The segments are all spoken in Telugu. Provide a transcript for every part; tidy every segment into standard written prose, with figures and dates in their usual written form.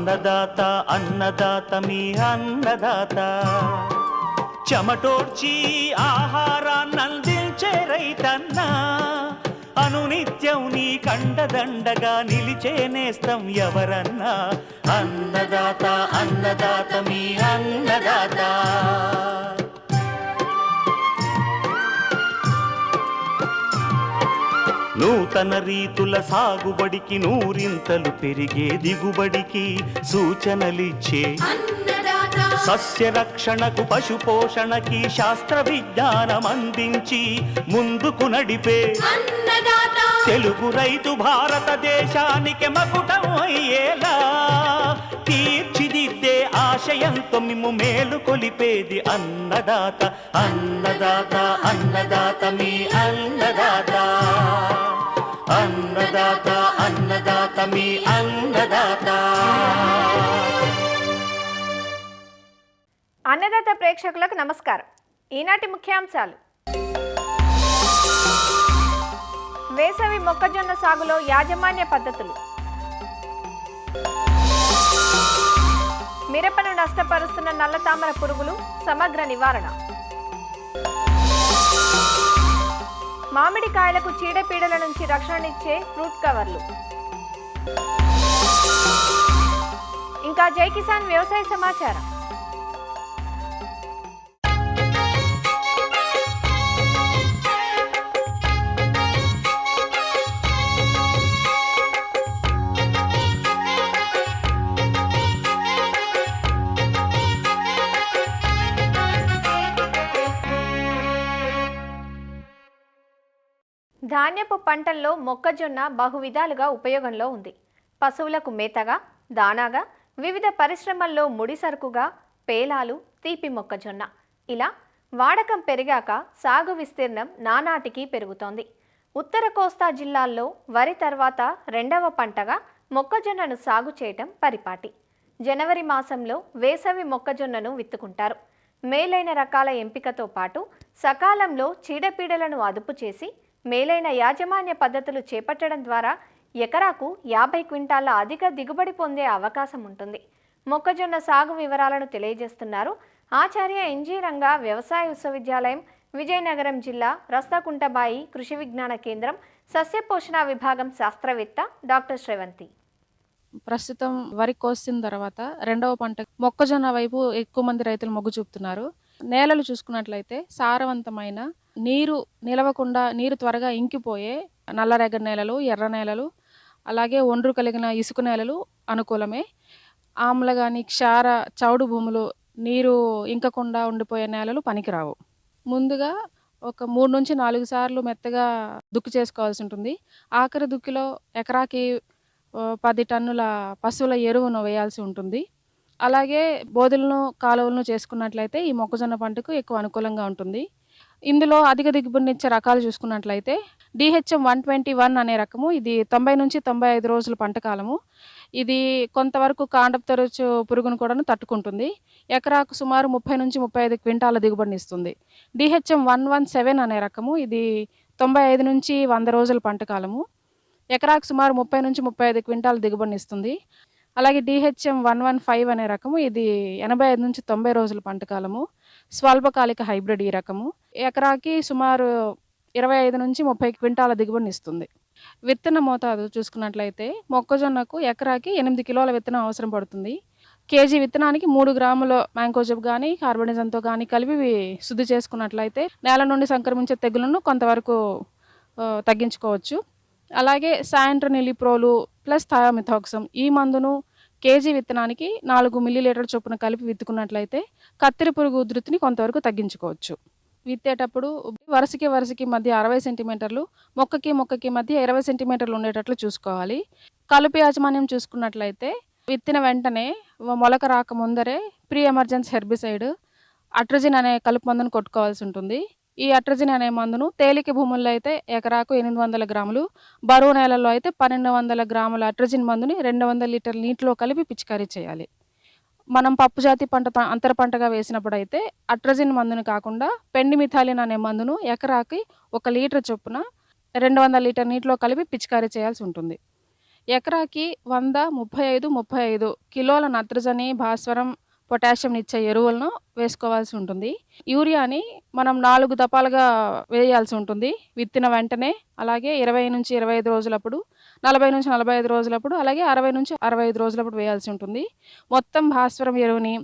అన్నదాత అన్నదాత మీ అన్నదాత చెమటోడ్చి ఆహారాన్నందించే రైతన్న అనునిత్యం నీ కండదండగా నిలిచే నేస్తం ఎవరన్నా అన్నదాత అన్నదాత మీ అన్నదాత. నూతన రీతుల సాగుబడికి నూరింతలు పెరిగే దిగుబడికి సూచనలిచ్చే సస్య రక్షణకు పశు పోషణకి శాస్త్ర విజ్ఞానం అందించి ముందుకు నడిపే తెలుగు రైతు భారతదేశానికి మకుటం అయ్యేలా తీర్చిదిద్దే ఆశయంతో మిమ్ము మేలు కొలిపేది అన్నదాత అన్నదాత అన్నదాత మీ అన్నదాత అన్నదాత అన్నదాత మీ అన్నదాత. అన్నదాత ప్రేక్షకులకు నమస్కారం. ఈనాటి ముఖ్యాంశాలు: వేసవి మొక్కజొన్న సాగులో యాజమాన్య పద్ధతులు, మిరపను నష్టపరుస్తున్న నల్లతామర పురుగులు సమగ్ర నివారణ, మామిడికాయలకు చీడపీడల నుంచి రక్షణనిచ్చే ఫ్రూట్ కవర్లు, ఇంకా జై కిసాన్ వ్యవసాయ సమాచారం. ధాన్యపు పంటల్లో మొక్కజొన్న బహువిధాలుగా ఉపయోగంలో ఉంది. పశువులకు మేతగా, దానాగా, వివిధ పరిశ్రమల్లో ముడి సరుకుగా, పేలాలు, తీపి మొక్కజొన్న ఇలా వాడకం పెరిగాక సాగు విస్తీర్ణం నానాటికి పెరుగుతోంది. ఉత్తర కోస్తా జిల్లాల్లో వరి తర్వాత రెండవ పంటగా మొక్కజొన్నను సాగు చేయటం పరిపాటి. జనవరి మాసంలో వేసవి మొక్కజొన్నను విత్తుకుంటారు. మేలైన రకాల ఎంపికతో పాటు సకాలంలో చీడపీడలను అదుపు చేసి మేలైన యాజమాన్య పద్ధతులు చేపట్టడం ద్వారా ఎకరాకు 50 క్వింటాల అధిక దిగుబడి పొందే అవకాశం ఉంటుంది. మొక్కజొన్న సాగు వివరాలను తెలియజేస్తున్నారు ఆచార్య ఎన్జీ రంగా వ్యవసాయ విశ్వవిద్యాలయం, విజయనగరం జిల్లా రస్తాకుంటబాయి కృషి విజ్ఞాన కేంద్రం సస్య పోషణ విభాగం శాస్త్రవేత్త డాక్టర్ శ్రవంతి. ప్రస్తుతం వరి కోసిన తర్వాత రెండవ పంట మొక్కజొన్న వైపు ఎక్కువ మంది రైతులు మొగ్గు చూపుతున్నారు. నేలలు చూసుకున్నట్లయితే సారవంతమైన, నీరు నిలవకుండా నీరు త్వరగా ఇంకిపోయే నల్లరేగడి నేలలు, ఎర్ర నేలలు, అలాగే ఒండ్రు కలిగిన ఇసుక నేలలు అనుకూలమే. ఆమ్ల కానీ క్షార చౌడు భూములు, నీరు ఇంకకుండా ఉండిపోయే నేలలు పనికిరావు. ముందుగా ఒక 3 నుంచి 4 సార్లు మెత్తగా దుక్కి చేసుకోవాల్సి ఉంటుంది. ఆఖరి దుక్కిలో ఎకరాకి 10 టన్నుల పశువుల ఎరువును వేయాల్సి ఉంటుంది. అలాగే బోధులను, కాలువలను చేసుకున్నట్లయితే ఈ మొక్కజొన్న పంటకు ఎక్కువ అనుకూలంగా ఉంటుంది. ఇందులో అధిక దిగుబడినిచ్చే రకాలు చూసుకున్నట్లయితే DHM 121 అనే రకము, ఇది 90 నుంచి 95 రోజుల పంట కాలము. ఇది కొంతవరకు కాండపు తొరచు పురుగును కూడా తట్టుకుంటుంది. ఎకరాకు సుమారు 30 నుంచి 35 క్వింటాల దిగుబడినిస్తుంది. DHM 117 అనే రకము, ఇది 95 నుంచి 100 రోజుల పంట కాలము. ఎకరాకు సుమారు 30 నుంచి 35 క్వింటాల దిగుబడినిస్తుంది. అలాగే DHM 115 అనే రకము, ఇది 85 నుంచి 90 రోజుల పంట కాలము. స్వల్పకాలిక హైబ్రిడ్ ఈ రకము. ఎకరాకి సుమారు 25 నుంచి 30 క్వింటాల దిగుబడినిస్తుంది. విత్తన మోతాదు చూసుకున్నట్లయితే మొక్కజొన్నకు ఎకరాకి 8 కిలోల విత్తనం అవసరం పడుతుంది. కేజీ విత్తనానికి 3 గ్రాముల మ్యాంకోజెబ్ కానీ కార్బనిజంతో కానీ కలిపి శుద్ధి చేసుకున్నట్లయితే నేల నుండి సంక్రమించే తెగులను కొంతవరకు తగ్గించుకోవచ్చు. అలాగే శాంట్రనిలిప్రోలు ప్లస్ థయామిథాక్సమ్ ఈ మందును కేజీ విత్తనానికి 4 మిల్లీలీటర్ల చొప్పున కలిపి విత్తుకున్నట్లయితే కత్తెర పురుగు ఉధృతిని కొంతవరకు తగ్గించుకోవచ్చు. విత్తేటప్పుడు వరుసకి మధ్య 60 సెంటీమీటర్లు, మొక్కకి మధ్య 20 సెంటీమీటర్లు ఉండేటట్లు చూసుకోవాలి. కలుపు యాజమాన్యం చూసుకున్నట్లయితే విత్తిన వెంటనే మొలక రాక ముందరే ప్రీ ఎమర్జెన్స్ హెర్బిసైడ్ అట్రజిన్ అనే కలుపు మందును కొట్టుకోవాల్సి ఉంటుంది. ఈ అట్రజిన్ అనే మందును తేలిక భూముల్లో అయితే ఎకరాకు 800 గ్రాములు, బరువు నేలల్లో అయితే 1200 గ్రాముల అట్రజిన్ మందుని 200 లీటర్ల నీటిలో కలిపి పిచికారీ చేయాలి. మనం పప్పు జాతి పంట అంతర పంటగా వేసినప్పుడు అయితే అట్రజిన్ మందుని కాకుండా పెండిమిథాలిన్ అనే మందును ఎకరాకి 1 లీటర్ చొప్పున 200 లీటర్ నీటిలో కలిపి పిచికారీ చేయాల్సి ఉంటుంది. ఎకరాకి 100, 35, 35 కిలోల నత్రజని, భాస్వరం, పొటాషియంనిచ్చే ఎరువులను వేసుకోవాల్సి ఉంటుంది. యూరియాని మనం 4 దఫాలుగా వేయాల్సి ఉంటుంది. విత్తిన వెంటనే, అలాగే 20-25 రోజులప్పుడు, 40-45 రోజులప్పుడు, అలాగే 60-65 రోజులప్పుడు వేయాల్సి ఉంటుంది. మొత్తం భాస్వరం ఎరువుని,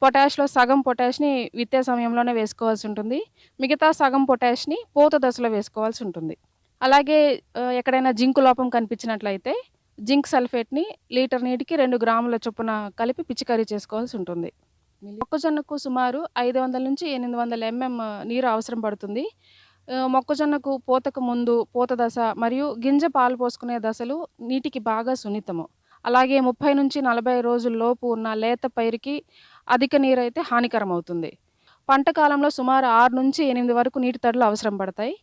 పొటాష్‌లో సగం పొటాష్‌ని విత్తే సమయంలోనే వేసుకోవాల్సి ఉంటుంది. మిగతా సగం పొటాష్‌ని పూత దశలో వేసుకోవాల్సి ఉంటుంది. అలాగే ఎక్కడైనా జింకు లోపం కనిపించినట్లయితే జింక్ సల్ఫేట్‌ని లీటర్ నీటికి 2 గ్రాముల చొప్పున కలిపి పిచికారీ చేసుకోవాల్సి ఉంటుంది. మొక్కజొన్నకు సుమారు 500-800 నీరు అవసరం పడుతుంది. మొక్కజొన్నకు పూతకు ముందు, పూత దశ మరియు గింజ పాలు పోసుకునే దశలు నీటికి బాగా సున్నితము. అలాగే 30-40 రోజుల్లోపు ఉన్న లేత పైరుకి అధిక నీరైతే హానికరం అవుతుంది. పంట కాలంలో సుమారు 6-8 వరకు నీటి తడులు అవసరం పడతాయి.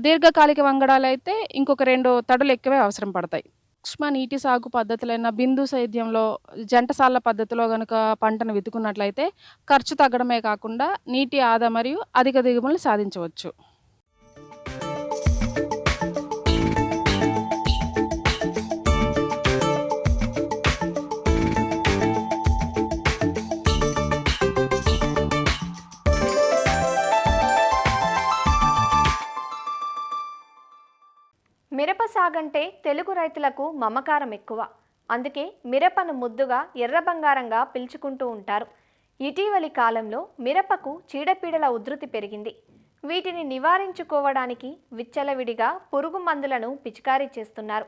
దీర్ఘకాలిక వంగడాలైతే ఇంకొక 2 తడులు ఎక్కువే అవసరం పడతాయి. సూక్ష్మ నీటి సాగు పద్ధతులైన బిందు సేద్యంలో, జంటసాల పద్ధతిలో గనుక పంటను విత్తుకున్నట్లయితే ఖర్చు తగ్గడమే కాకుండా నీటి ఆదా మరియు అధిక దిగుబడులు సాధించవచ్చు. మిరప సాగంటే తెలుగు రైతులకు మమకారం ఎక్కువ. అందుకే మిరపను ముద్దుగా ఎర్ర బంగారంగా పిలుచుకుంటూ ఉంటారు. ఇటీవలి కాలంలో మిరపకు చీడపీడల ఉధృతి పెరిగింది. వీటిని నివారించుకోవడానికి విచ్చలవిడిగా పురుగు మందులను పిచికారీ చేస్తున్నారు.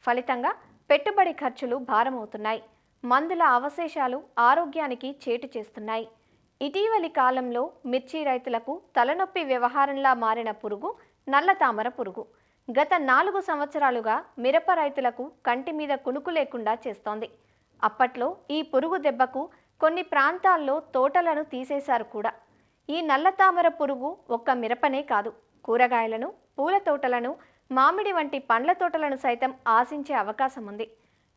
ఫలితంగా పెట్టుబడి ఖర్చులు భారమవుతున్నాయి. మందుల అవశేషాలు ఆరోగ్యానికి చేటు చేస్తున్నాయి. ఇటీవలి కాలంలో మిర్చి రైతులకు తలనొప్పి వ్యవహారంలా మారిన పురుగు నల్ల తామర పురుగు. గత 4 సంవత్సరాలుగా మిరప రైతులకు కంటి మీద కునుకు లేకుండా చేస్తోంది. అప్పట్లో ఈ పురుగు దెబ్బకు కొన్ని ప్రాంతాల్లో తోటలను తీసేశారు కూడా. ఈ నల్ల తామర పురుగు ఒక్క మిరపనే కాదు, కూరగాయలను, పూల తోటలను, మామిడి వంటి పండ్ల తోటలను సైతం ఆశించే అవకాశం ఉంది.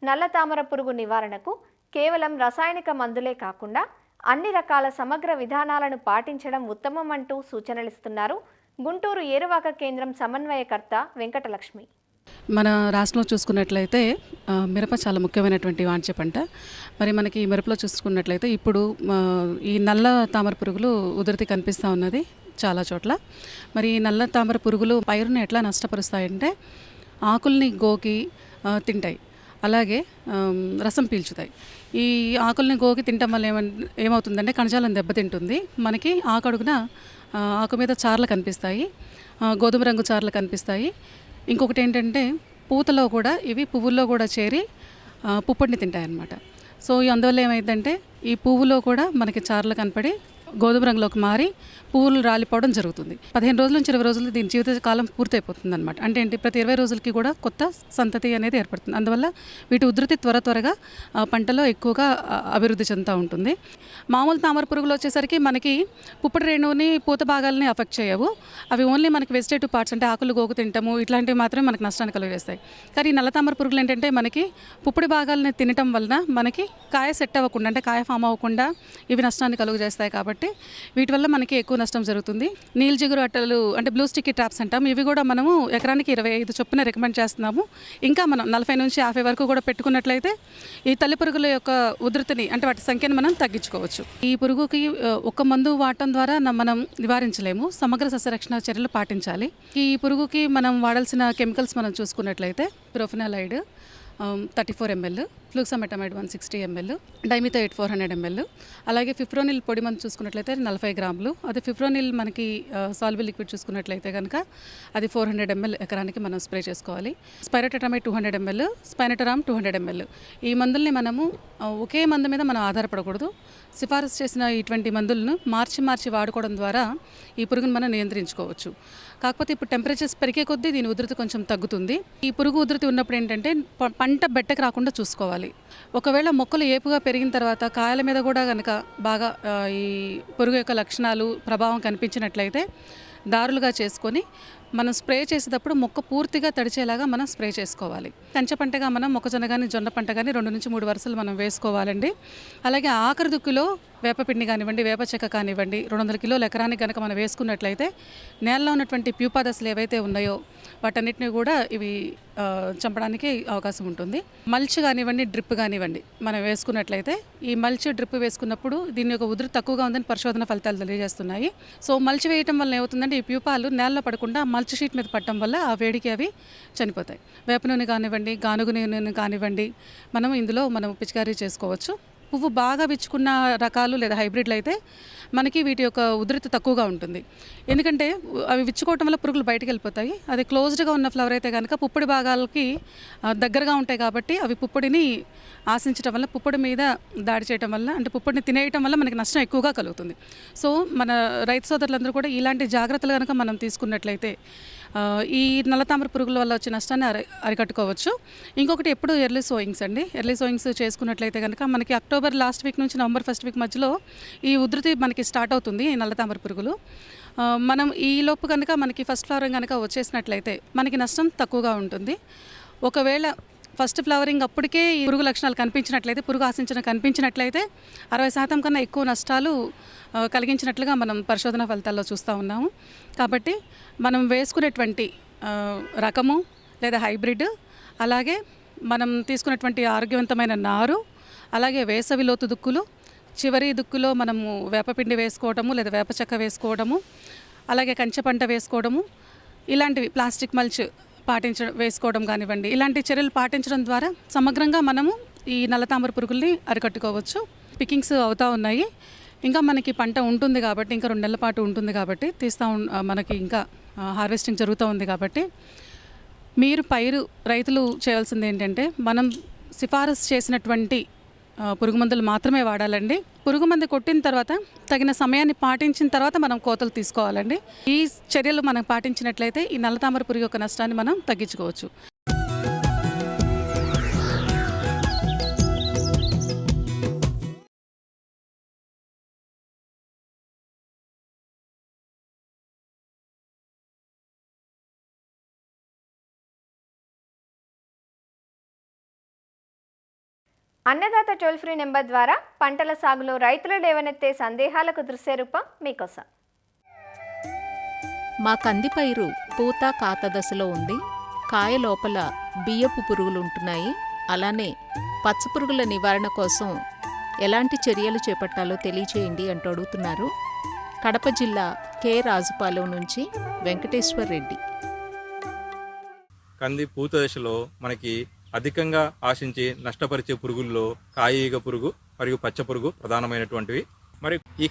నల్ల తామర పురుగు నివారణకు కేవలం రసాయనిక మందులే కాకుండా అన్ని రకాల సమగ్ర విధానాలను పాటించడం ఉత్తమం అంటూ సూచనలిస్తున్నారు గుంటూరు ఏరువాక కేంద్రం సమన్వయకర్త వెంకటలక్ష్మి. మన రాష్ట్రంలో చూసుకున్నట్లయితే మిరప చాలా ముఖ్యమైనటువంటి వాణిజ్య పంట. మరి మనకి ఈ మిరపలో చూసుకున్నట్లయితే ఇప్పుడు ఈ నల్ల తామర పురుగులు ఉధృతి కనిపిస్తూ ఉన్నది చాలా చోట్ల. మరి ఈ నల్ల తామర పురుగులు పైరుని ఎట్లా నష్టపరుస్తాయంటే ఆకుల్ని గోకి తింటాయి, అలాగే రసం పీల్చుతాయి. ఈ ఆకుల్ని గోకి తినటం వల్ల ఏమవుతుందంటే కణజాలం దెబ్బతింటుంది. మనకి ఆకడుగున ఆకు మీద చార్లు కనిపిస్తాయి, గోధుమ రంగు చార్లు కనిపిస్తాయి. ఇంకొకటి ఏంటంటే పూతలో కూడా ఇవి పువ్వుల్లో కూడా చేరి పుప్పొడిని తింటాయి అన్నమాట. సో అందువల్ల ఏమైందంటే ఈ పువ్వులో కూడా మనకి చార్లు కనపడి గోధుమ రంగులోకి మారి పువ్వులు రాలిపోవడం జరుగుతుంది. 15 రోజుల నుంచి 20 రోజులు దీని జీవిత కాలం పూర్తయిపోతుంది అనమాట. అంటే ఏంటి, ప్రతి 20 రోజులకి కూడా కొత్త సంతతి అనేది ఏర్పడుతుంది. అందువల్ల వీటి ఉధృతి త్వరగా పంటలో ఎక్కువగా అభివృద్ధి చెందుతూ ఉంటుంది. మామూలు తామర పురుగులు వచ్చేసరికి మనకి పుప్పటి రేణువుని, పూత భాగాలని అఫెక్ట్ చేయవు. అవి ఓన్లీ మనకి వెజిటేటివ్ పార్ట్స్ అంటే ఆకులు గోకు తింటాము, ఇట్లాంటివి మాత్రమే మనకి నష్టాన్ని కలుగజేస్తాయి. కానీ ఈ నల్ల తామర పురుగులు ఏంటంటే మనకి పుప్పటి భాగాలని తినటం వలన మనకి కాయ సెట్ అవ్వకుండా, అంటే కాయ ఫామ్ అవ్వకుండా ఇవి నష్టాన్ని కలుగజేస్తాయి. కాబట్టి వీటి వల్ల మనకి ఎక్కువ నష్టం జరుగుతుంది. నీల్ జిగురు అట్టలు అంటే బ్లూ స్టిక్కీ ట్రాప్స్ అంటాం. ఇవి కూడా మనము ఎకరానికి 25 చొప్పున రికమెండ్ చేస్తున్నాము. ఇంకా మనం 40-50 వరకు కూడా పెట్టుకున్నట్లయితే ఈ తల్లి పురుగుల యొక్క ఉధృతిని, అంటే వాటి సంఖ్యను మనం తగ్గించుకోవచ్చు. ఈ పురుగుకి ఒక మందు వాడటం ద్వారా మనం నివారించలేము. సమగ్ర సస్యరక్షణ చర్యలు పాటించాలి. ఈ పురుగుకి మనం వాడాల్సిన కెమికల్స్ మనం చూసుకున్నట్లయితే ప్రొఫెనాలైడ్ 34 ml, ఫ్లూక్సామెటమైడ్ 160 ml, డైమిథైడ్ 400 ml, అలాగే ఫిప్రోనిల్ పొడి మందు చూసుకున్నట్లయితే 40 గ్రాములు. అదే ఫిప్రోనిల్ మనకి సాల్బుల్ లిక్విడ్ చూసుకున్నట్లయితే కనుక అది 400 ml ఎకరానికి మనం స్ప్రే చేసుకోవాలి. స్పైరోటెట్రామైడ్ 200 ml, స్పైనటరామ్ 200 ml. ఈ మందుల్ని మనము ఒకే మందు మీద మనం ఆధారపడకూడదు. సిఫారసు చేసిన ఇటువంటి మందులను మార్చి వాడుకోవడం ద్వారా ఈ పురుగును మనం నియంత్రించుకోవచ్చు. కాకపోతే ఇప్పుడు టెంపరేచర్స్ పెరిగే కొద్దీ దీని ఉధృతి కొంచెం తగ్గుతుంది. ఈ పురుగు ఉధృతి ఉన్నప్పుడు ఏంటంటే పంట బెట్టకు రాకుండా చూసుకోవాలి. ఒకవేళ మొక్కలు ఏపుగా పెరిగిన తర్వాత కాయల మీద కూడా కనుక బాగా ఈ పురుగు యొక్క లక్షణాలు, ప్రభావం కనిపించినట్లయితే దారులుగా చేసుకొని మనం స్ప్రే చేసేటప్పుడు మొక్క పూర్తిగా తడిచేలాగా మనం స్ప్రే చేసుకోవాలి. కంచె పంటగా మనం మొక్కజొన్న కానీ జొన్న పంట కానీ 2 నుంచి 3 వరుసలు మనం వేసుకోవాలండి. అలాగే ఆఖరి దుక్కులో వేపపిండి కానివ్వండి, వేప చెక్క కానివ్వండి 200 కిలోల ఎకరానికి కనుక మనం వేసుకున్నట్లయితే నేలలో ఉన్నటువంటి ప్యూపా దశలు ఏవైతే ఉన్నాయో వాటన్నిటిని కూడా ఇవి చంపడానికి అవకాశం ఉంటుంది. మల్చ్ కానివ్వండి, డ్రిప్ కానివ్వండి మనం వేసుకున్నట్లయితే ఈ మల్చ్ డ్రిప్ వేసుకున్నప్పుడు దీని యొక్క ఉధృతి తక్కువగా ఉందని పరిశోధన ఫలితాలు తెలియజేస్తున్నాయి. సో మల్చ్ వేయటం వల్ల ఏమవుతుందంటే ఈ ప్యూపాలు నేలలో పడకుండా మల్చ్ షీట్ మీద పడటం వల్ల ఆ వేడికి అవి చనిపోతాయి. వేప నూనె కానివ్వండి, గానుగ నూనె కానివ్వండి మనం పిచికారీ చేసుకోవచ్చు. పువ్వు బాగా విచ్చుకున్న రకాలు లేదా హైబ్రిడ్లు అయితే మనకి వీటి యొక్క ఉధృతి తక్కువగా ఉంటుంది. ఎందుకంటే అవి విచ్చుకోవటం వల్ల పురుగులు బయటకు వెళ్ళిపోతాయి. అది క్లోజ్డ్గా ఉన్న ఫ్లవర్ అయితే కనుక పుప్పొడి భాగాలకి దగ్గరగా ఉంటాయి కాబట్టి అవి పుప్పొడిని ఆశించడం వల్ల పుప్పొడి మీద దాడి చేయడం వల్ల అంటే పుప్పొడిని తినేయటం వల్ల మనకి నష్టం ఎక్కువగా కలుగుతుంది. సో మన రైతు సోదరులందరూ కూడా ఇలాంటి జాగ్రత్తలు కనుక మనం తీసుకున్నట్లయితే ఈ నల్లతామర పురుగుల వల్ల వచ్చే నష్టాన్ని అరికట్టుకోవచ్చు. ఇంకొకటి ఎప్పుడు ఎర్లీ సోయింగ్స్ అండి. ఎర్లీ సోయింగ్స్ చేసుకున్నట్లయితే కనుక మనకి అక్టోబర్ లాస్ట్ వీక్ నుంచి నవంబర్ ఫస్ట్ వీక్ మధ్యలో ఈ ఉధృతి మనకి స్టార్ట్ అవుతుంది ఈ నల్లతామర పురుగులు. మనం ఈ లోపు కనుక మనకి ఫస్ట్ ఫ్లవరింగ్ కనుక వచ్చేసినట్లయితే మనకి నష్టం తక్కువగా ఉంటుంది. ఒకవేళ ఫస్ట్ ఫ్లవరింగ్ అప్పటికే ఈ పురుగు లక్షణాలు కనిపించినట్లయితే, పురుగు ఆశించడం కనిపించినట్లయితే 60% కన్నా ఎక్కువ నష్టాలు కలిగించినట్లుగా మనం పరిశోధన ఫలితాల్లో చూస్తూ ఉన్నాము. కాబట్టి మనం వేసుకునేటువంటి రకము లేదా హైబ్రిడ్, అలాగే మనం తీసుకున్నటువంటి ఆరోగ్యవంతమైన నారు, అలాగే వేసవి లోతు దుక్కులు, చివరి దుక్కులో మనము వేపపిండి వేసుకోవడము లేదా వేప చెక్క వేసుకోవడము, అలాగే కంచె పంట వేసుకోవడము, ఇలాంటివి ప్లాస్టిక్ మల్చ్ వేసుకోవడం కానివ్వండి, ఇలాంటి చర్యలు పాటించడం ద్వారా సమగ్రంగా మనము ఈ నల్లతామర పురుగుల్ని అరికట్టుకోవచ్చు. పికింగ్స్ అవుతూ ఉన్నాయి. ఇంకా మనకి పంట ఉంటుంది కాబట్టి, ఇంకా 2 నెలల పాటు ఉంటుంది కాబట్టి మనకి ఇంకా హార్వెస్టింగ్ జరుగుతూ ఉంది కాబట్టి మీరు రైతులు చేయాల్సింది ఏంటంటే మనం సిఫారసు చేసినటువంటి పురుగు మందులు మాత్రమే వాడాలండి. పురుగు మందు కొట్టిన తర్వాత తగిన సమయాన్ని పాటించిన తర్వాత మనం కోతలు తీసుకోవాలండి. ఈ చర్యలు మనం పాటించినట్లయితే ఈ నల్లతామర పురుగు యొక్క నష్టాన్ని మనం తగ్గించుకోవచ్చు. అన్నదాత టోల్ ఫ్రీ నెంబర్ ద్వారా పంటల సాగులో రైతులు లేవనెత్తే సందేహాలకు దృశ్య రూపం మీకోసం. మా కంది పైరు పూత కాత దశలో ఉంది. కాయ లోపల బియ్యపు పురుగులు ఉంటున్నాయి. అలానే పచ్చపురుగుల నివారణ కోసం ఎలాంటి చర్యలు చేపట్టాలో తెలియచేయండి అంటూ అడుగుతున్నారు కడప జిల్లా కె రాజుపాలెం నుంచి వెంకటేశ్వర్ రెడ్డి. కంది పూత దశలో మనకి అధికంగా ఆశించి నష్టపరిచే పురుగుల్లో కాయీగ పురుగు మరియు పచ్చ పురుగు ప్రధానమైనటువంటివి. మరి ఈ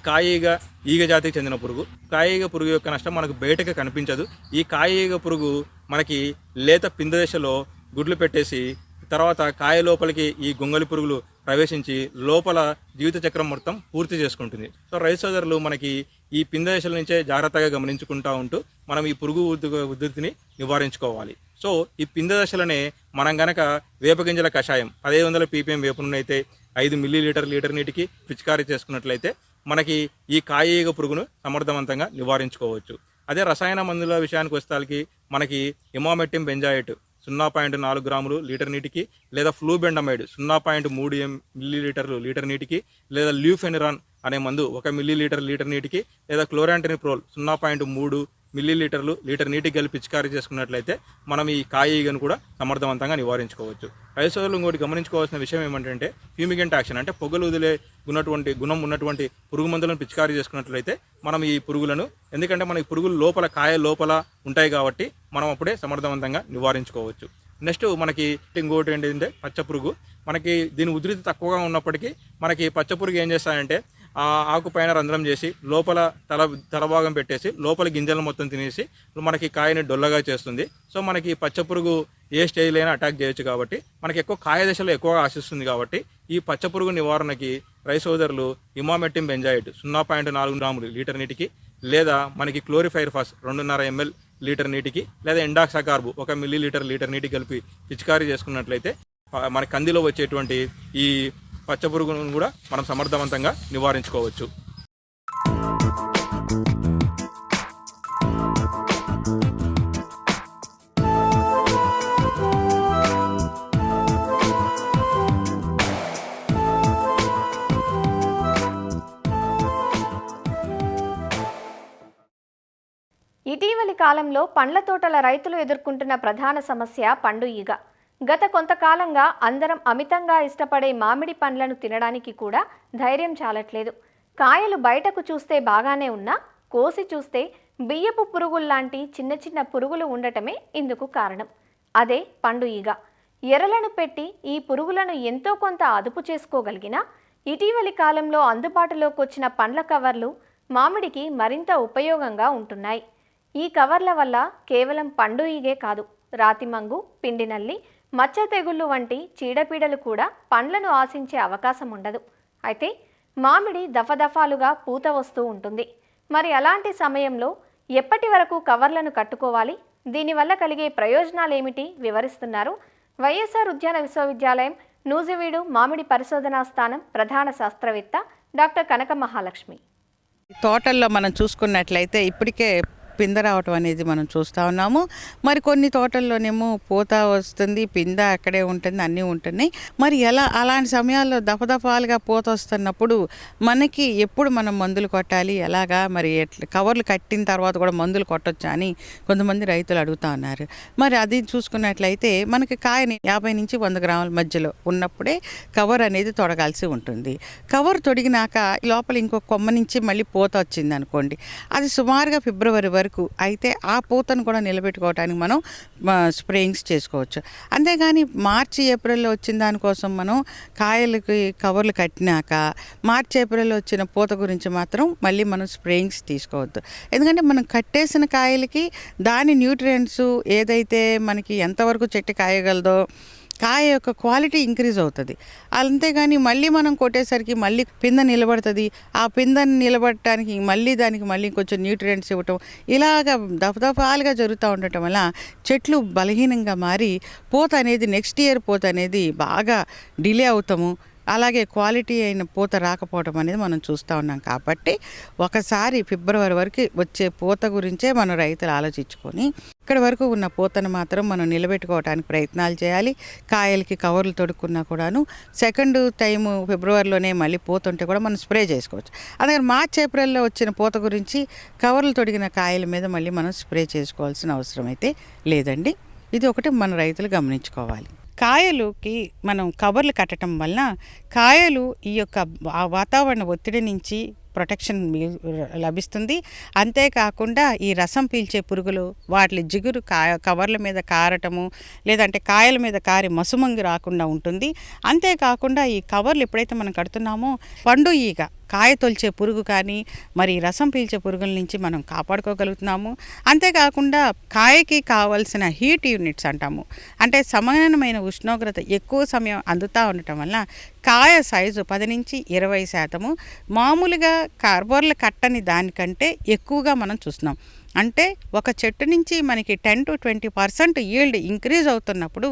ఈగ జాతికి చెందిన పురుగు, కాయీగ పురుగు యొక్క నష్టం మనకు బయటకు కనిపించదు. ఈ కాయీగ పురుగు మనకి లేత పింద దశలో గుడ్లు పెట్టేసి తర్వాత కాయ లోపలికి ఈ గొంగలి పురుగులు ప్రవేశించి లోపల జీవిత చక్రం మొత్తం పూర్తి చేసుకుంటుంది. సో రైతు సోదరులు మనకి ఈ పింద దశల నుంచే జాగ్రత్తగా గమనించుకుంటూ ఉంటూ మనం ఈ పురుగు ఉధృతిని నివారించుకోవాలి. సో ఈ పింద దశలనే మనం గనక వేపగింజల కషాయం 1500 ppm వేప నూనె అయితే 5 ml లీటర్ నీటికి పిచికారీ చేసుకున్నట్లయితే మనకి ఈ కాయీగ పురుగును సమర్థవంతంగా నివారించుకోవచ్చు. అదే రసాయన మందుల విషయానికి వస్తానికి మనకి ఇమామెట్టిన్ బెంజాయేట్ 0.4 గ్రాములు లీటర్ నీటికి, లేదా ఫ్లూబెండమైడ్ 0.3 ml లీటర్ నీటికి, లేదా ల్యూఫెనిరాన్ అనే మందు 1 ml లీటర్ నీటికి, లేదా క్లోరాంటనిప్రోల్ 0.3 ml లీటర్ నీటికి కలిపి పిచికారీ చేసుకున్నట్లయితే మనం ఈ కాయీగను కూడా సమర్థవంతంగా నివారించుకోవచ్చు. రైతు సోదరులు ఇంకోటి గమనించుకోవాల్సిన విషయం ఏమంటే ఫ్యూమిగెంట్ యాక్షన్ అంటే పొగలు వదిలే గుణం ఉన్నటువంటి పురుగు మందులను పిచికారీ చేసుకున్నట్లయితే మనం ఈ పురుగులను, ఎందుకంటే మనకి పురుగులు కాయ లోపల ఉంటాయి కాబట్టి మనం అప్పుడే సమర్థవంతంగా నివారించుకోవచ్చు. నెక్స్ట్ మనకి ఇంకోటి ఏంటంటే పచ్చ పురుగు. మనకి దీని ఉధృతి తక్కువగా ఉన్నప్పటికీ మనకి పచ్చ పురుగు ఏం చేస్తాయంటే ఆ ఆకు పైన రంధ్రం చేసి లోపల తలభాగం పెట్టేసి లోపల గింజలు మొత్తం తినేసి మనకి కాయని డొల్లగా చేస్తుంది. సో మనకి పచ్చ పురుగు ఏ స్టేజ్లో అయినా అటాక్ చేయొచ్చు కాబట్టి మనకి ఎక్కువ కాయ దశలో ఎక్కువగా ఆశిస్తుంది. కాబట్టి ఈ పచ్చ పురుగు నివారణకి రైతు సోదరులు ఇమామెట్టిన్ బెంజాయిట్ 0.4 గ్రాములు లీటర్ నీటికి, లేదా మనకి క్లోరిఫైర్ఫాస్ 2.5 ml లీటర్ నీటికి, లేదా ఎండాక్సాకార్బు 1 ml లీటర్ నీటికి కలిపి పిచికారీ చేసుకున్నట్లయితే మన కందిలో వచ్చేటువంటి ఈ పచ్చ పురుగును కూడా మనం సమర్థవంతంగా నివారించుకోవచ్చు. ఇటీవలి కాలంలో పండ్ల తోటల రైతులు ఎదుర్కొంటున్న ప్రధాన సమస్య పండు ఈగ. గత కొంతకాలంగా అందరం అమితంగా ఇష్టపడే మామిడి పండ్లను తినడానికి కూడా ధైర్యం చాలట్లేదు. కాయలు బయటకు చూస్తే బాగానే ఉన్నా కోసి చూస్తే బియ్యపు పురుగుల్లాంటి చిన్న చిన్న పురుగులు ఉండటమే ఇందుకు కారణం. అదే పండు ఈగ. ఎరలను పెట్టి ఈ పురుగులను ఎంతో కొంత అదుపు చేసుకోగలిగినా ఇటీవలి కాలంలో అందుబాటులోకి వచ్చిన పండ్ల కవర్లు మామిడికి మరింత ఉపయోగంగా ఉంటున్నాయి. ఈ కవర్ల వల్ల కేవలం పండు ఈగే కాదు, రాతిమంగు, పిండి నల్లి, మచ్చ తెగుళ్ళు వంటి చీడపీడలు కూడా పండ్లను ఆశించే అవకాశం ఉండదు. అయితే మామిడి దఫదఫాలుగా పూత వస్తూ ఉంటుంది. మరి అలాంటి సమయంలో ఎప్పటి వరకు కవర్లను కట్టుకోవాలి, దీనివల్ల కలిగే ప్రయోజనాలేమిటి వివరిస్తున్నారు వైఎస్ఆర్ ఉద్యాన విశ్వవిద్యాలయం నూజివీడు మామిడి పరిశోధనా స్థానం ప్రధాన శాస్త్రవేత్త డాక్టర్ కనక మహాలక్ష్మి. తోటల్లో మనం చూసుకున్నట్లయితే ఇప్పటికే పింద రావటం అనేది మనం చూస్తూ ఉన్నాము. మరి కొన్ని తోటల్లోనేమో పూత వస్తుంది, పింద అక్కడే ఉంటుంది, అన్నీ ఉంటున్నాయి. మరి అలాంటి సమయాల్లో దఫదఫాలుగా పూత వస్తున్నప్పుడు మనకి ఎప్పుడు మనం మందులు కొట్టాలి, ఎలాగా మరి కవర్లు కట్టిన తర్వాత కూడా మందులు కొట్టొచ్చా అని కొంతమంది రైతులు అడుగుతూ ఉన్నారు. మరి అది చూసుకున్నట్లయితే మనకి కాయని 50 నుంచి 100 గ్రాముల మధ్యలో ఉన్నప్పుడే కవర్ అనేది తొడగాల్సి ఉంటుంది. కవర్ తొడిగినాక లోపల ఇంకో కొమ్మ నుంచి మళ్ళీ పూత వచ్చింది అనుకోండి, అది సుమారుగా ఫిబ్రవరి వరకు అయితే ఆ పూతను కూడా నిలబెట్టుకోవడానికి మనం స్ప్రేయింగ్స్ చేసుకోవచ్చు. అంతేగాని మార్చి ఏప్రిల్లో వచ్చిన దానికోసం మనం కాయలకి కవర్లు కట్టినాక మార్చి ఏప్రిల్లో వచ్చిన పూత గురించి మాత్రం మళ్ళీ మనం స్ప్రేయింగ్స్ తీసుకోవద్దు. ఎందుకంటే మనం కట్టేసిన కాయలకి దాని న్యూట్రియంట్స్ ఏదైతే మనకి ఎంతవరకు చెట్టు కాయగలదో కాయ యొక్క క్వాలిటీ ఇంక్రీజ్ అవుతుంది. అంతేగాని మళ్ళీ మనం కొట్టేసరికి మళ్ళీ పింద నిలబడుతుంది. ఆ పిందని నిలబడటానికి దానికి మళ్ళీ కొంచెం న్యూట్రియంట్స్ ఇవ్వటం ఇలాగ దఫదఫాలుగా జరుగుతూ ఉండటం వల్ల చెట్లు బలహీనంగా మారి పూత అనేది నెక్స్ట్ ఇయర్ పూత అనేది బాగా డిలే అవుతాము. అలాగే క్వాలిటీ అయిన పూత రాకపోవడం అనేది మనం చూస్తూ ఉన్నాం. కాబట్టి ఒకసారి ఫిబ్రవరి వరకు వచ్చే పూత గురించే మనం రైతులు ఆలోచించుకొని ఇక్కడి వరకు ఉన్న పూతను మాత్రం మనం నిలబెట్టుకోవడానికి ప్రయత్నాలు చేయాలి. కాయలకి కవర్లు తొడుక్కున్నా కూడాను సెకండ్ టైము ఫిబ్రవరిలోనే మళ్ళీ పూత ఉంటే కూడా మనం స్ప్రే చేసుకోవచ్చు. అలాగే మార్చి ఏప్రిల్లో వచ్చిన పూత గురించి కవర్లు తొడిగిన కాయల మీద మళ్ళీ మనం స్ప్రే చేసుకోవాల్సిన అవసరం అయితే లేదండి. ఇది ఒకటి మన రైతులు గమనించుకోవాలి. కాయలుకి మనం కవర్లు కట్టడం వలన కాయలు ఈ యొక్క వాతావరణ ఒత్తిడి నుంచి ప్రొటెక్షన్ లభిస్తుంది. అంతేకాకుండా ఈ రసం పీల్చే పురుగులు వాటి జిగురు కవర్ల మీద కారటము లేదంటే కాయల మీద కారి మసుమంగి రాకుండా ఉంటుంది. అంతేకాకుండా ఈ కవర్లు ఎప్పుడైతే మనం కడుతున్నామో పండు ఈగ కాయ తొలిచే పురుగు కానీ మరి రసం పీల్చే పురుగుల నుంచి మనం కాపాడుకోగలుగుతున్నాము. అంతేకాకుండా కాయకి కావాల్సిన హీట్ యూనిట్స్ అంటాము, అంటే సమానమైన ఉష్ణోగ్రత ఎక్కువ సమయం అందుతూ ఉండటం వల్ల కాయ సైజు 10 నుంచి 20% మామూలుగా కార్బోర్లు కట్టని దానికంటే ఎక్కువగా మనం చూస్తున్నాం. అంటే ఒక చెట్టు నుంచి మనకి 10 to 20% ఈల్డ్ ఇంక్రీజ్ అవుతున్నప్పుడు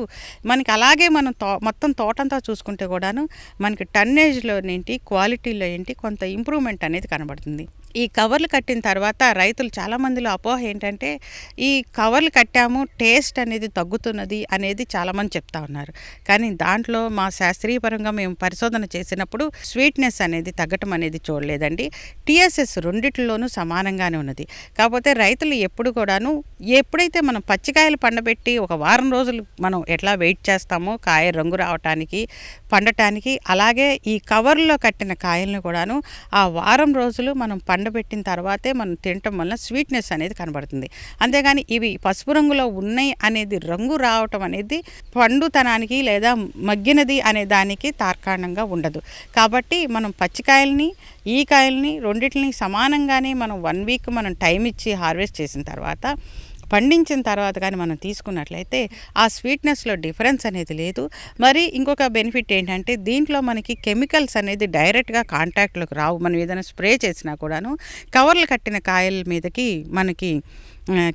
మనకి అలాగే మనం మొత్తం తోటంతా చూసుకుంటే కూడాను మనకి టన్నేజ్లో ఏంటి క్వాలిటీలో ఏంటి కొంత ఇంప్రూవ్మెంట్ అనేది కనబడుతుంది. ఈ కవర్లు కట్టిన తర్వాత రైతులు చాలామందిలో అపోహ ఏంటంటే ఈ కవర్లు కట్టాము టేస్ట్ అనేది తగ్గుతున్నది అనేది చాలామంది చెప్తా ఉన్నారు. కానీ దాంట్లో మా శాస్త్రీయపరంగా మేము పరిశోధన చేసినప్పుడు స్వీట్నెస్ అనేది తగ్గటం అనేది చూడలేదండి. టీఎస్ఎస్ రెండిట్లోనూ సమానంగానే ఉన్నది. కాకపోతే రైతులు ఎప్పుడు కూడాను ఎప్పుడైతే మనం పచ్చికాయలు పండబెట్టి ఒక వారం రోజులు మనం ఎట్లా వెయిట్ చేస్తామో కాయ రంగు రావటానికి పండటానికి, అలాగే ఈ కవర్లో కట్టిన కాయలను కూడాను ఆ వారం రోజులు మనం పండబెట్టిన తర్వాతే మనం తినటం వల్ల స్వీట్నెస్ అనేది కనబడుతుంది. అంతేగాని ఇవి పసుపు రంగులో ఉన్నాయి అనేది రంగు రావటం అనేది పండుతనానికి లేదా మగ్గినది అనే దానికి తార్కాణంగా ఉండదు. కాబట్టి మనం పచ్చికాయల్ని ఈ కాయల్ని రెండింటిని సమానంగానే మనం 1 వీక్ మనం టైం ఇచ్చి హార్వెస్ట్ చేసిన తర్వాత పండించిన తర్వాత కానీ మనం తీసుకున్నట్లయితే ఆ స్వీట్నెస్లో డిఫరెన్స్ అనేది లేదు. మరి ఇంకొక బెనిఫిట్ ఏంటంటే దీంట్లో మనకి కెమికల్స్ అనేది డైరెక్ట్గా కాంటాక్ట్లోకి రావు. మనం ఏదైనా స్ప్రే చేసినా కూడాను కవర్లు కట్టిన కాయల మీదకి మనకి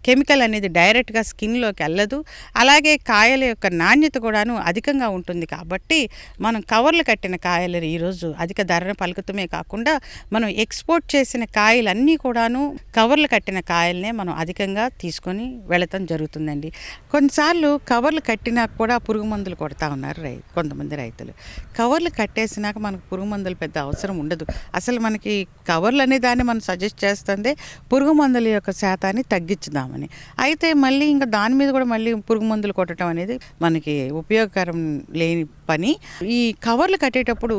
కెమికల్ అనేది డైరెక్ట్గా స్కిన్లోకి వెళ్ళదు. అలాగే కాయల యొక్క నాణ్యత కూడాను అధికంగా ఉంటుంది. కాబట్టి మనం కవర్లు కట్టిన కాయలు ఈరోజు అధిక ధరను పలుకుతమే కాకుండా మనం ఎక్స్పోర్ట్ చేసిన కాయలన్నీ కూడాను కవర్లు కట్టిన కాయలనే మనం అధికంగా తీసుకొని వెళ్ళటం జరుగుతుందండి. కొన్నిసార్లు కవర్లు కట్టినాక కూడా పురుగు మందులు కొడతా ఉన్నారు కొంతమంది రైతులు. కవర్లు కట్టేసినాక మనకు పురుగు మందులు పెద్ద అవసరం ఉండదు. అసలు మనకి కవర్లు అనే దాన్ని మనం సజెస్ట్ చేస్తుంది పురుగు మందుల యొక్క శాతాన్ని తగ్గించ పెంచుదామని. అయితే మళ్ళీ ఇంకా దాని మీద కూడా మళ్ళీ పురుగు మందులు కొట్టడం అనేది మనకి ఉపయోగకరం లేని పని. ఈ కవర్లు కట్టేటప్పుడు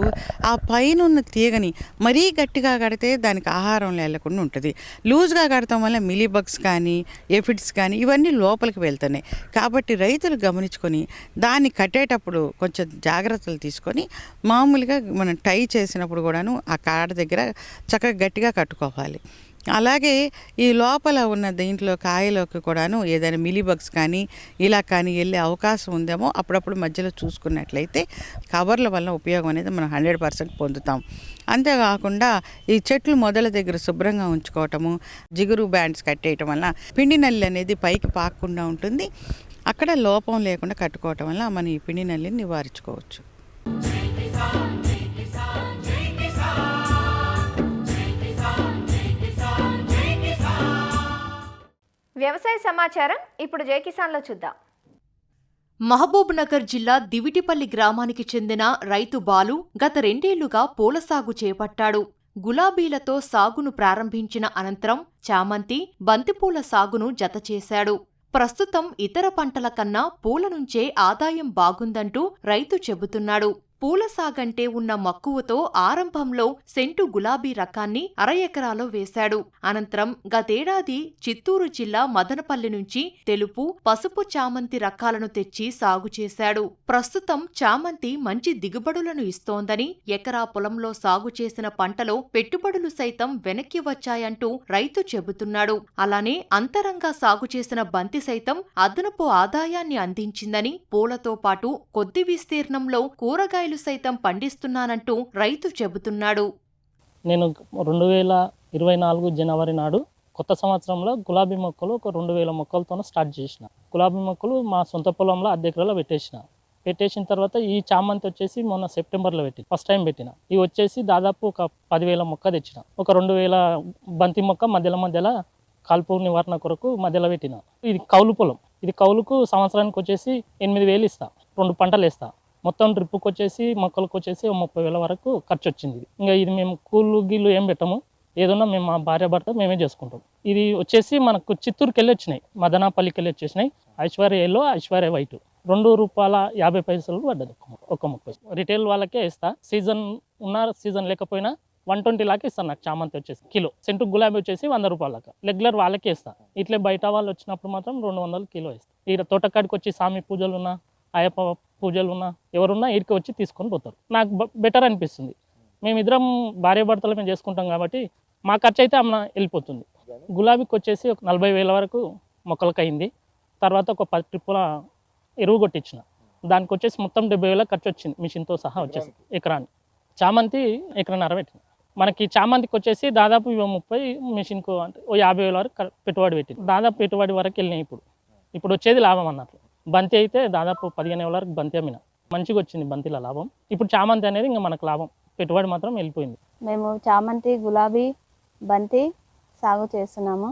ఆ పైన ఉన్న తీగని మరీ గట్టిగా కడితే దానికి ఆహారం లేకుండా ఉంటుంది. లూజ్గా కడతాం వల్ల మిలీబగ్స్ కానీ ఎఫిడ్స్ కానీ ఇవన్నీ లోపలికి వెళ్తున్నాయి. కాబట్టి రైతులు గమనించుకొని దాన్ని కట్టేటప్పుడు కొంచెం జాగ్రత్తలు తీసుకొని మామూలుగా మనం టై చేసినప్పుడు కూడాను ఆ కాడ దగ్గర చక్కగా గట్టిగా కట్టుకోవాలి. అలాగే ఈ లోపల ఉన్న దీంట్లో కాయలోకి కూడాను ఏదైనా మిలీబగ్స్ కానీ ఇలా కానీ వెళ్ళే అవకాశం ఉందేమో అప్పుడప్పుడు మధ్యలో చూసుకున్నట్లయితే కవర్ల వల్ల ఉపయోగం అనేది మనం 100% పొందుతాం. అంతేకాకుండా ఈ చెట్లు మొదల దగ్గర శుభ్రంగా ఉంచుకోవటము, జిగురు బ్యాండ్స్ కట్టేయటం వల్ల పిండి నల్లి అనేది పైకి పాకకుండా ఉంటుంది. అక్కడ లోపం లేకుండా కట్టుకోవటం వల్ల మనం ఈ పిండి నల్లిని నివారించుకోవచ్చు. వ్యవసాయ సమాచారం ఇప్పుడు జై కిసాన్లో చూద్దాం. మహబూబ్నగర్ జిల్లా దివిటిపల్లి గ్రామానికి చెందిన రైతు బాలు గత 2 ఏళ్లుగా పూల సాగు చేపట్టాడు. గులాబీలతో సాగును ప్రారంభించిన అనంతరం చామంతి, బంతిపూల సాగును జతచేశాడు. ప్రస్తుతం ఇతర పంటల కన్నా పూల నుంచే ఆదాయం బాగుందంటూ రైతు చెబుతున్నాడు. పూల సాగంటే ఉన్న మక్కువతో ఆరంభంలో సెంటు గులాబీ రకాన్ని 1/2 ఎకరాలో వేశాడు. అనంతరం గతేడాది చిత్తూరు జిల్లా మదనపల్లి నుంచి తెలుపు, పసుపు చామంతి రకాలను తెచ్చి సాగు చేశాడు. ప్రస్తుతం చామంతి మంచి దిగుబడులను ఇస్తోందని, ఎకరా పొలంలో సాగు చేసిన పంటలో పెట్టుబడులు సైతం వెనక్కి వచ్చాయంటూ రైతు చెబుతున్నాడు. అలానే అంతరంగా సాగు చేసిన బంతి సైతం అదనపు ఆదాయాన్ని అందించిందని, పూలతో పాటు కొద్ది విస్తీర్ణంలో కూరగాయలు సైతం పండిస్తున్నానంటూ రైతు చెబుతున్నాడు. నేను 2024 జనవరి నాడు కొత్త సంవత్సరంలో గులాబీ మొక్కలు ఒక 2000 మొక్కలతో స్టార్ట్ చేసిన. గులాబీ మొక్కలు మా సొంత పొలంలో అద్దె ఎకరాలో పెట్టేసిన తర్వాత ఈ చామంతి వచ్చేసి మొన్న సెప్టెంబర్లో ఫస్ట్ టైం పెట్టిన. ఇవి వచ్చేసి దాదాపు ఒక 10,000 మొక్క తెచ్చిన. ఒక 2,000 బంతి మొక్క మధ్యలో కాల్పు నివారణ కొరకు మధ్యలో పెట్టిన. ఇది కౌలు పొలం. ఇది కౌలుకు సంవత్సరానికి వచ్చేసి 8,000 ఇస్తా. 2 పంటలు వేస్తా. మొత్తం డ్రిప్పుకి వచ్చేసి మొక్కలకు వచ్చేసి 30,000 వరకు ఖర్చు వచ్చింది. ఇంకా ఇది మేము కూలు గీళ్ళు ఏం పెట్టము, ఏదన్నా మేము మా భార్య భర్త మేమే చేసుకుంటాం. ఇది వచ్చేసి మనకు చిత్తూరుకి వెళ్ళి వచ్చినాయి, మదనాపల్లికి వెళ్ళి వచ్చేసినాయి. ఐశ్వర్య ఎల్లో, ఐశ్వర్య వైట్ ₹2.50 పడ్డది ఒక మొక్క. రిటైల్ వాళ్ళకే ఇస్తా. సీజన్ ఉన్నా సీజన్ లేకపోయినా 120 లాగా ఇస్తాను నాకు చామంతి వచ్చేసి కిలో. సెంటు గులాబీ వచ్చేసి ₹100 రెగ్యులర్ వాళ్ళకే ఇస్తా. ఇట్లే బయట వాళ్ళు వచ్చినప్పుడు మాత్రం 200 కిలో ఇస్తా. ఈ తోటకాడికి వచ్చి స్వామి పూజలు ఉన్నా, అయ్యప్ప పూజలు ఉన్నా, ఎవరున్నా ఇడికి వచ్చి తీసుకొని పోతారు. నాకు బెటర్ అనిపిస్తుంది. మేమిద్దరం భార్య భర్తలు మేము చేసుకుంటాం కాబట్టి మా ఖర్చు అయితే అమ్మ వెళ్ళిపోతుంది. గులాబీకి వచ్చేసి ఒక 40,000 వరకు మొక్కలకు అయింది. తర్వాత ఒక 10 ట్రిప్పుల ఎరువు కొట్టించిన. దానికి వచ్చేసి మొత్తం 70,000 ఖర్చు వచ్చింది మిషన్తో సహా వచ్చేసి ఎకరాన్ని. చామంతి 1.5 ఎకరం పెట్టింది. మనకి చామంతికి వచ్చేసి దాదాపు 30 మిషన్కు అంటే 50,000 వరకు పెట్టుబడి పెట్టింది. దాదాపు పెట్టుబడి వరకు వెళ్ళినాయి. ఇప్పుడు వచ్చేది లాభం అన్నట్లు. బంతి అయితే దాదాపు 15,000 వరకు బంతి అమ్మిన. మంచిగా వచ్చింది బంతిలో లాభం. ఇప్పుడు చామంతి అనేది ఇంకా మనకు లాభం. పెట్టుబడి మాత్రం వెళ్ళిపోయింది. మేము చామంతి, గులాబీ, బంతి సాగు చేస్తున్నాము.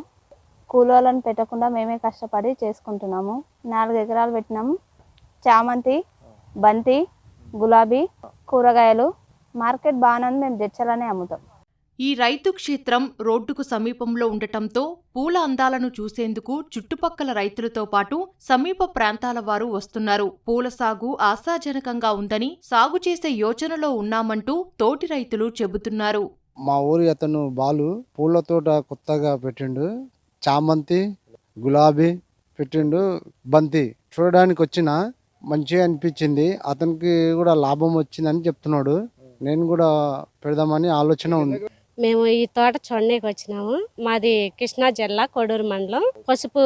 కూలోళ్ళని పెట్టకుండా మేమే కష్టపడి చేసుకుంటున్నాము. 4 ఎకరాలు పెట్టినాము. చామంతి, బంతి, గులాబీ, కూరగాయలు. మార్కెట్ బాగానే ఉంది. మేము జడ్చలనే అమ్ముతాం. ఈ రైతు క్షేత్రం రోడ్డుకు సమీపంలో ఉండటంతో పూల అందాలను చూసేందుకు చుట్టుపక్కల రైతులతో పాటు సమీప ప్రాంతాల వారు వస్తున్నారు. పూల సాగు ఆశాజనకంగా ఉందని, సాగు చేసే యోచనలో ఉన్నామంటూ తోటి రైతులు చెబుతున్నారు. మా ఊరి అతను బాలు పూల తోట కొత్తగా పెట్టిండు. చామంతి, గులాబీ పెట్టిండు, బంతి చూడడానికి వచ్చిన మంచిగా అనిపించింది. అతనికి కూడా లాభం వచ్చిందని చెప్తున్నాడు. నేను కూడా పెడదామని ఆలోచన ఉంది. మేము ఈ తోట చూడడానికి వచ్చినాము. మాది కృష్ణా జిల్లా కొడూరు మండలం. పసుపు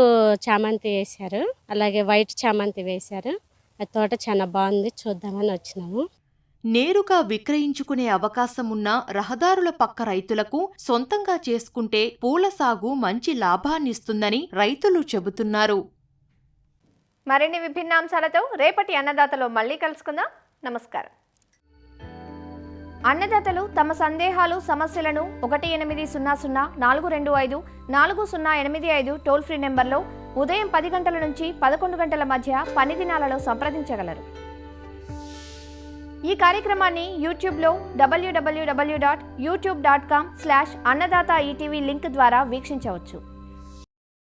చామంతి వేశారు, అలాగే వైట్ చామంతి వేశారు. ఆ తోట చాలా బాగుంది, చూద్దామని వచ్చినాము. నేరుగా విక్రయించుకునే అవకాశం ఉన్న రహదారుల పక్క రైతులకు సొంతంగా చేసుకుంటే పూల సాగు మంచి లాభాన్నిస్తుందని రైతులు చెబుతున్నారు. మరిన్ని విభిన్న అంశాలతో రేపటి అన్నదాతలో మళ్ళీ కలుసుకుందాం. నమస్కారం. అన్నదాతలు తమ సందేహాలు, సమస్యలను 1800-425-4085 టోల్ ఫ్రీ నెంబర్లో ఉదయం 10 గంటల నుంచి 11 గంటల మధ్య పని దినాలలో సంప్రదించగలరు. ఈ కార్యక్రమాన్ని యూట్యూబ్లో www.youtube.com/annadaata ETV లింక్ ద్వారా వీక్షించవచ్చు.